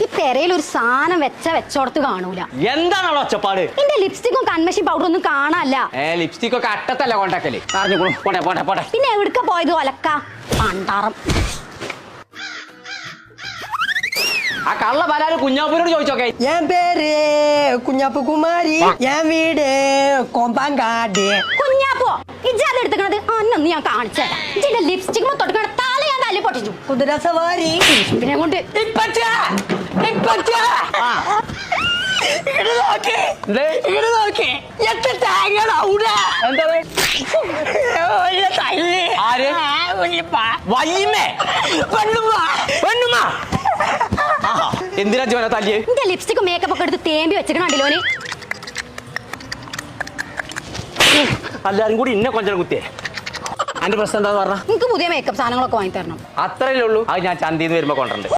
ഈ പെരയിൽ ഒരു സാധനം വെച്ചോടത്ത് കാണൂല. എന്താണ് ഒച്ചപ്പാട്? എന്റെ ലിപ്സ്റ്റിക്കും കൺമഷി പൗഡർ ഒന്നും കാണാല്ല. ലിപ്സ്റ്റിക് ഒക്കെ അട്ടത്തല്ല കൊണ്ടാക്കല്. പോട്ടെ. പിന്നെ എവിടുക്ക പോയത് ഒലക്ക പണ്ടാറം. ആ കള്ള പലാല് കുഞ്ഞാപ്പൂരോട് ചോദിച്ചോക്കെ. என் பேரு കുഞ്ഞാപ്പു കുമാരി, என் വീട് കൊമ്പാങ്കാട്. കുഞ്ഞാപ്പോ ഇജ്ജാത് എടുത്തത് അന്നൊന്ന് ഞാൻ കാണിച്ചേരാ. ഇജ്ജിന്റെ ലിപ്സ്റ്റിക് തൊട്ടുകണ തല ഞാൻ തല്ലി പൊട്ടിച്ചു. കുതിരസവാരി പിന്നെ കൊണ്ട് എന്തിനാ ജോന തല്ലിയേ? എന്റെ ലിപ്സ്റ്റിക് മേക്കപ്പ് ഒക്കെ എടുത്ത് തേമ്പി വെച്ചിക്കണോന്. എല്ലാരും കൂടി ഇന്നെ കൊഞ്ചം കുത്തിയേ. അന്റെ പ്രശ്നം എന്താന്ന് പറഞ്ഞ? എനിക്ക് പുതിയ മേക്കപ്പ് സാധനങ്ങളൊക്കെ വാങ്ങി തരണം. അത്രയല്ലേ ഉള്ളൂ. അത് ഞാൻ ചന്തീന്ന് വരുമ്പോ കൊണ്ടുണ്ട്.